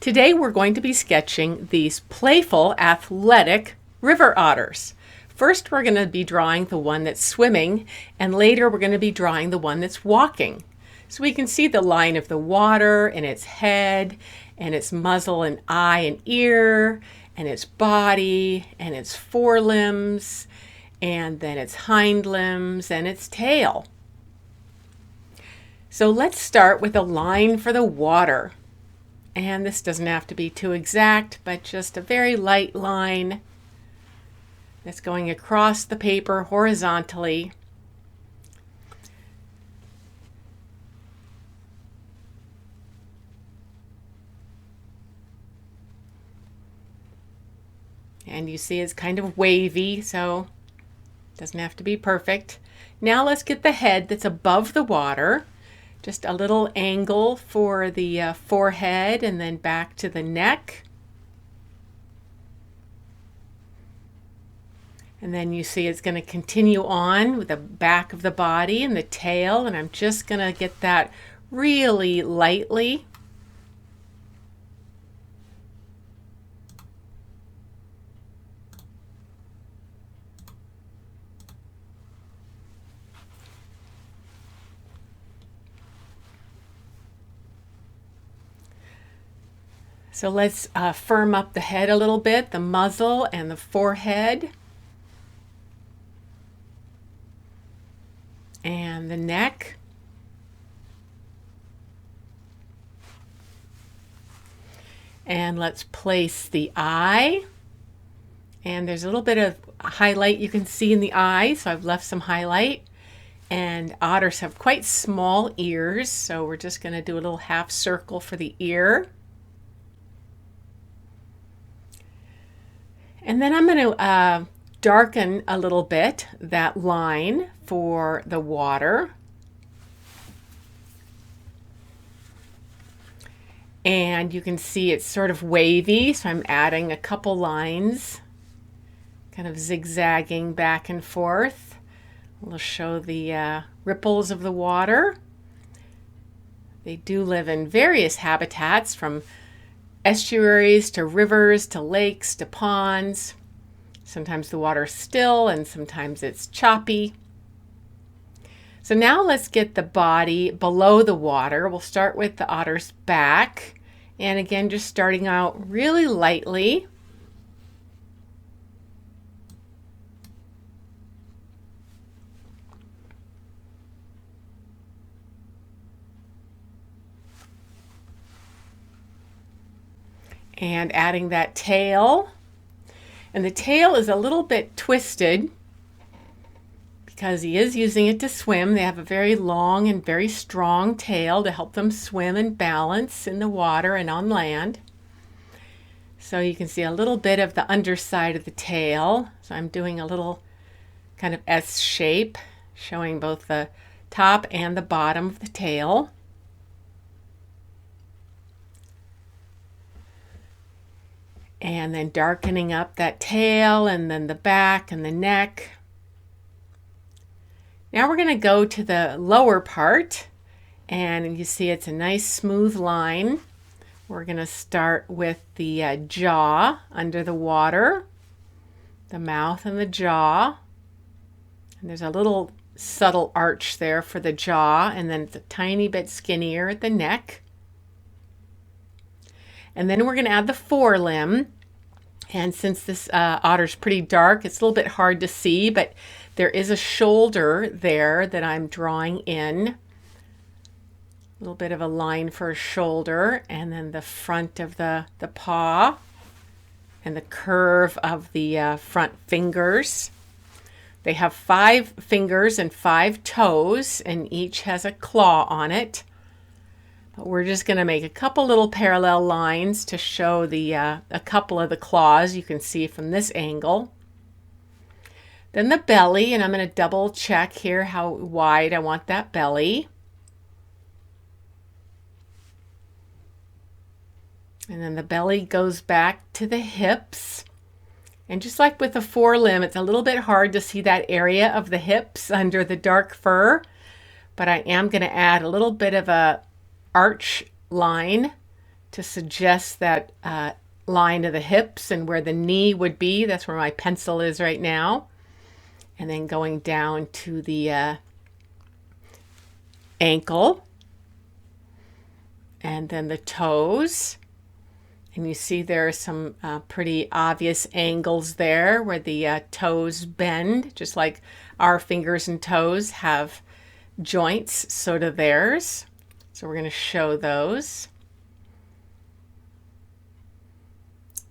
Today we're going to be sketching these playful, athletic river otters. First we're going to be drawing the one that's swimming, and later we're going to be drawing the one that's walking. So we can see the line of the water and its head and its muzzle and eye and ear and its body and its forelimbs and then its hind limbs and its tail. So let's start with a line for the water. And this doesn't have to be too exact, but just a very light line that's going across the paper horizontally. And you see it's kind of wavy, so it doesn't have to be perfect. Now let's get the head that's above the water. Just a little angle for the forehead and then back to the neck. And then you see it's going to continue on with the back of the body and the tail, and I'm just going to get that really lightly. So let's firm up the head a little bit, the muzzle and the forehead. And the neck. And let's place the eye. And there's a little bit of highlight you can see in the eye, so I've left some highlight. And otters have quite small ears, so we're just going to do a little half circle for the ear. And then I'm going to darken a little bit that line for the water. And you can see it's sort of wavy, so I'm adding a couple lines, kind of zigzagging back and forth. We'll show the ripples of the water. They do live in various habitats, from estuaries to rivers to lakes to ponds. Sometimes the water's still and sometimes it's choppy. So now let's get the body below the water. We'll start with the otter's back, and again just starting out really lightly. And adding that tail. And the tail is a little bit twisted because he is using it to swim. They have a very long and very strong tail to help them swim and balance in the water and on land. So you can see a little bit of the underside of the tail. So I'm doing a little kind of S shape, showing both the top and the bottom of the tail. And then darkening up that tail and then the back and the neck. Now we're going to go to the lower part, and you see it's a nice smooth line. We're going to start with the jaw under the water, the mouth and the jaw. And there's a little subtle arch there for the jaw, and then it's a tiny bit skinnier at the neck. And then we're going to add the forelimb. And since this otter's pretty dark, it's a little bit hard to see, but there is a shoulder there that I'm drawing in. A little bit of a line for a shoulder, and then the front of the paw and the curve of the front fingers. They have 5 fingers and 5 toes, and each has a claw on it. But we're just going to make a couple little parallel lines to show a couple of the claws you can see from this angle. Then the belly, and I'm going to double check here how wide I want that belly. And then the belly goes back to the hips. And just like with the forelimb, it's a little bit hard to see that area of the hips under the dark fur, but I am going to add a little bit of a arch line to suggest that line of the hips and where the knee would be. That's where my pencil is right now. And then going down to the ankle, and then the toes. And you see there are some pretty obvious angles there where the toes bend, just like our fingers and toes have joints, so do theirs. So we're going to show those.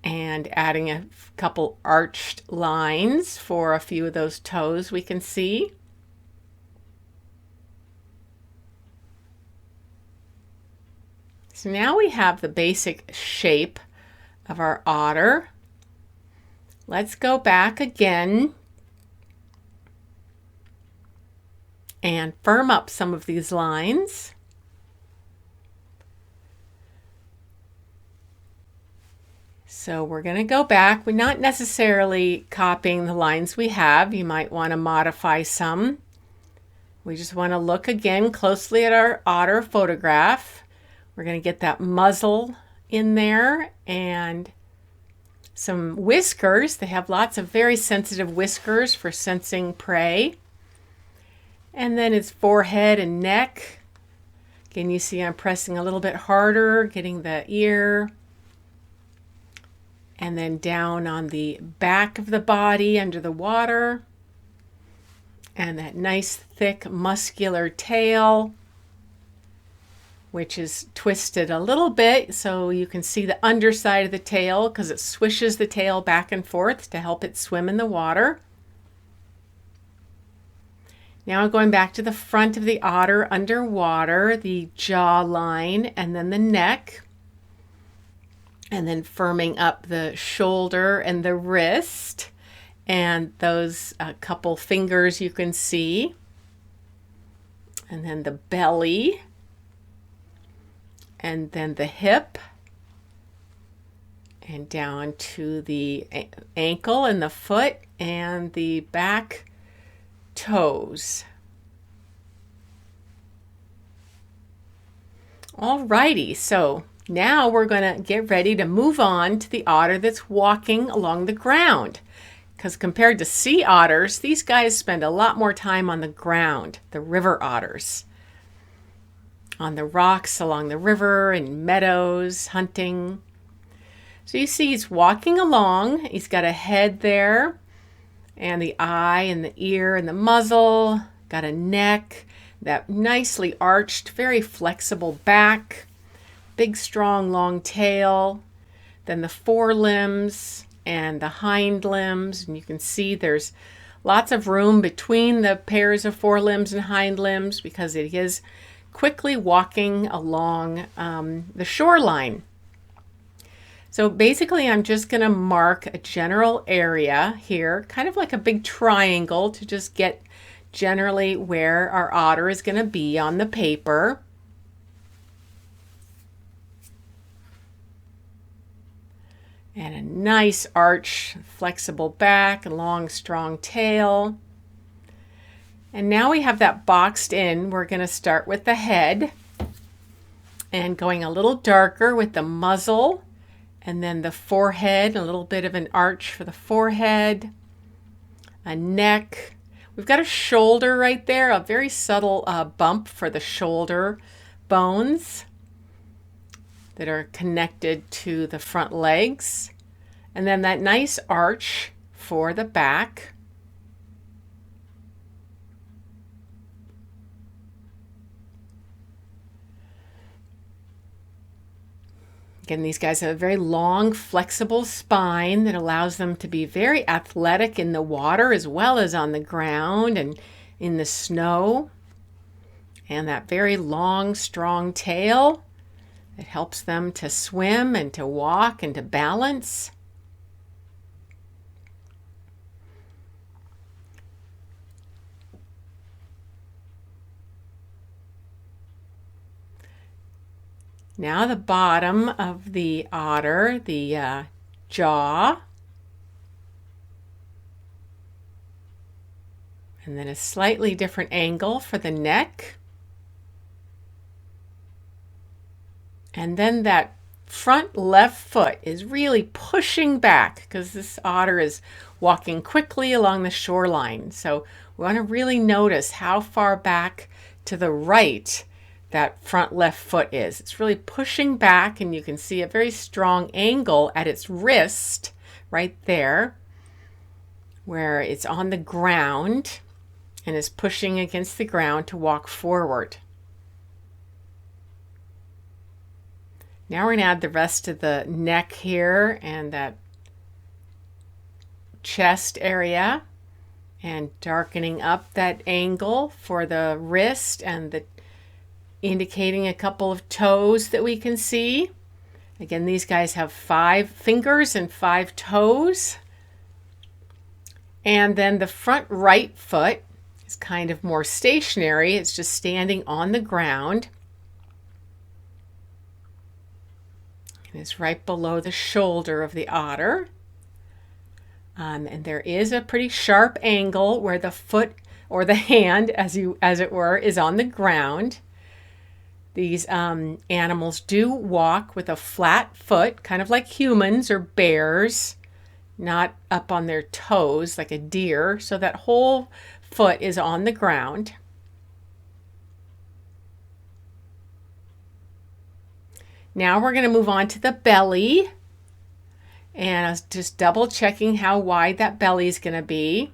And adding a couple arched lines for a few of those toes we can see. So now we have the basic shape of our otter. Let's go back again and firm up some of these lines. So we're going to go back. We're not necessarily copying the lines we have. You might want to modify some. We just want to look again closely at our otter photograph. We're going to get that muzzle in there and some whiskers. They have lots of very sensitive whiskers for sensing prey. And then its forehead and neck. Again, you see I'm pressing a little bit harder, getting the ear. And then down on the back of the body under the water. And that nice thick muscular tail, which is twisted a little bit so you can see the underside of the tail because it swishes the tail back and forth to help it swim in the water. Now going back to the front of the otter underwater, the jaw line and then the neck. And then firming up the shoulder and the wrist and those couple fingers you can see. And then the belly. And then the hip. And down to the ankle and the foot and the back toes. Alrighty, so now we're going to get ready to move on to the otter that's walking along the ground. Because compared to sea otters, these guys spend a lot more time on the ground, the river otters. On the rocks along the river and meadows, hunting. So you see he's walking along. He's got a head there, and the eye and the ear and the muzzle. Got a neck, that nicely arched, very flexible back. Big, strong, long tail, then the forelimbs and the hind limbs. And you can see there's lots of room between the pairs of forelimbs and hind limbs because it is quickly walking along the shoreline. So basically, I'm just going to mark a general area here, kind of like a big triangle to just get generally where our otter is going to be on the paper. And a nice arch, flexible back, and long, strong tail. And now we have that boxed in. We're going to start with the head and going a little darker with the muzzle and then the forehead, a little bit of an arch for the forehead, a neck. We've got a shoulder right there, a very subtle bump for the shoulder bones that are connected to the front legs. And then that nice arch for the back. Again, these guys have a very long, flexible spine that allows them to be very athletic in the water as well as on the ground and in the snow. And that very long, strong tail. It helps them to swim and to walk and to balance. Now the bottom of the otter, the jaw. And then a slightly different angle for the neck. And then that front left foot is really pushing back because this otter is walking quickly along the shoreline. So we want to really notice how far back to the right that front left foot is. It's really pushing back, and you can see a very strong angle at its wrist right there where it's on the ground and is pushing against the ground to walk forward. Now we're going to add the rest of the neck here and that chest area, and darkening up that angle for the wrist and the indicating a couple of toes that we can see. Again, these guys have 5 fingers and 5 toes. And then the front right foot is kind of more stationary. It's just standing on the ground. And it's right below the shoulder of the otter. And there is a pretty sharp angle where the foot or the hand, as it were, is on the ground. These animals do walk with a flat foot, kind of like humans or bears, not up on their toes like a deer. So that whole foot is on the ground. Now we're going to move on to the belly. And I was just double checking how wide that belly is going to be.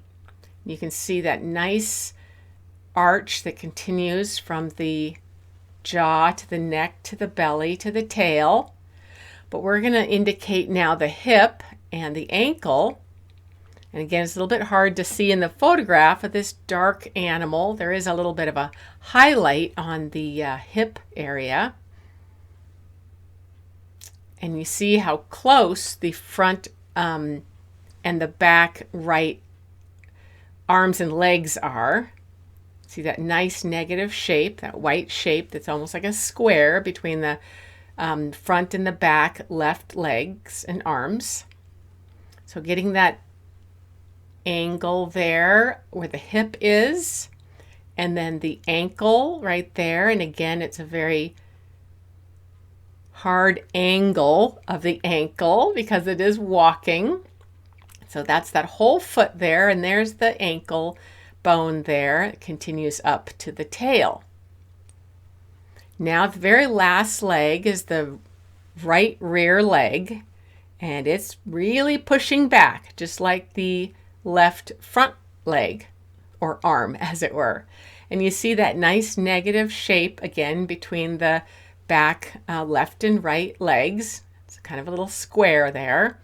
You can see that nice arch that continues from the jaw to the neck to the belly to the tail. But we're going to indicate now the hip and the ankle. And again, it's a little bit hard to see in the photograph of this dark animal. There is a little bit of a highlight on the hip area. And you see how close the front and the back right arms and legs are. See that nice negative shape, that white shape that's almost like a square between the front and the back left legs and arms. So getting that angle there where the hip is, and then the ankle right there. And again, it's a very hard angle of the ankle because it is walking. So that's that whole foot there, and there's the ankle bone there. It continues up to the tail. Now the very last leg is the right rear leg, and it's really pushing back just like the left front leg or arm, as it were. And you see that nice negative shape again between the back left and right legs. It's kind of a little square there.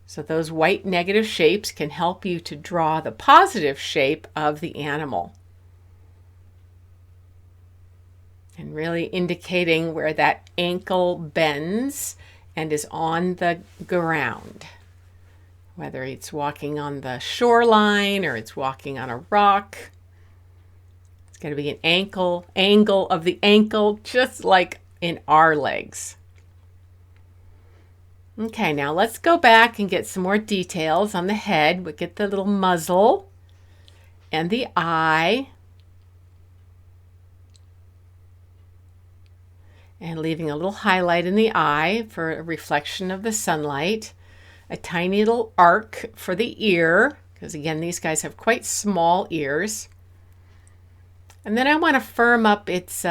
So those white negative shapes can help you to draw the positive shape of the animal. And really indicating where that ankle bends and is on the ground. Whether it's walking on the shoreline or it's walking on a rock. It's going to be an angle of the ankle, just like in our legs. Okay, now let's go back and get some more details on the head. We get the little muzzle and the eye. And leaving a little highlight in the eye for a reflection of the sunlight. A tiny little arc for the ear, because again, these guys have quite small ears. And then I want to firm up its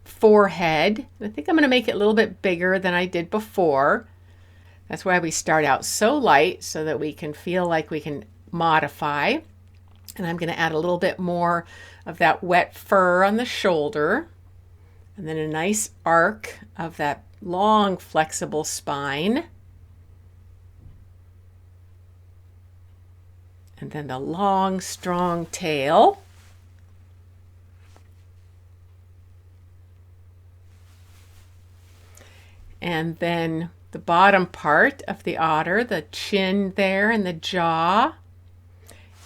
forehead. I think I'm going to make it a little bit bigger than I did before. That's why we start out so light, so that we can feel like we can modify. And I'm going to add a little bit more of that wet fur on the shoulder. And then a nice arc of that long, flexible spine. And then the long, strong tail. And then the bottom part of the otter, the chin there and the jaw.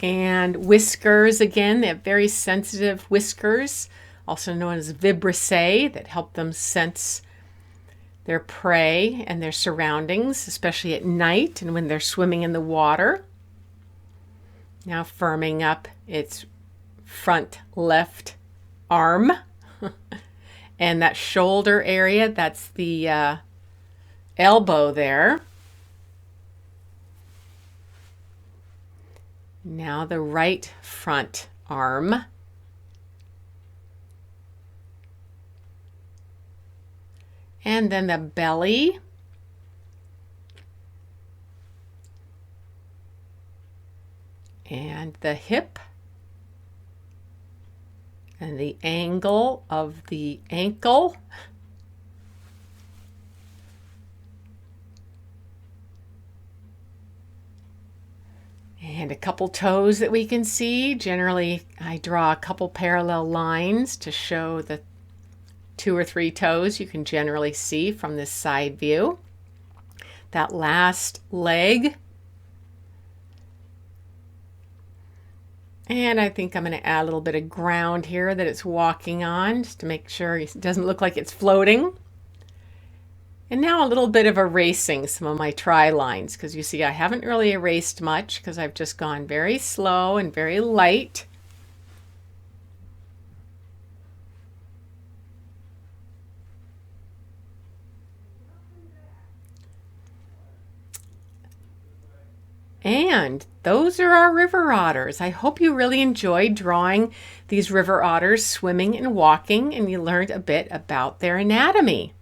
And whiskers again, they have very sensitive whiskers, also known as vibrissae, that help them sense their prey and their surroundings, especially at night and when they're swimming in the water. Now firming up its front left arm. And that shoulder area, that's the elbow there. Now the right front arm. And then the belly. And the hip. And the angle of the ankle. And a couple toes that we can see. Generally, I draw a couple parallel lines to show the 2 or 3 toes you can generally see from this side view. That last leg. And I think I'm going to add a little bit of ground here that it's walking on, just to make sure it doesn't look like it's floating. And now a little bit of erasing some of my try lines, because you see I haven't really erased much because I've just gone very slow and very light. And those are our river otters. I hope you really enjoyed drawing these river otters swimming and walking, and you learned a bit about their anatomy.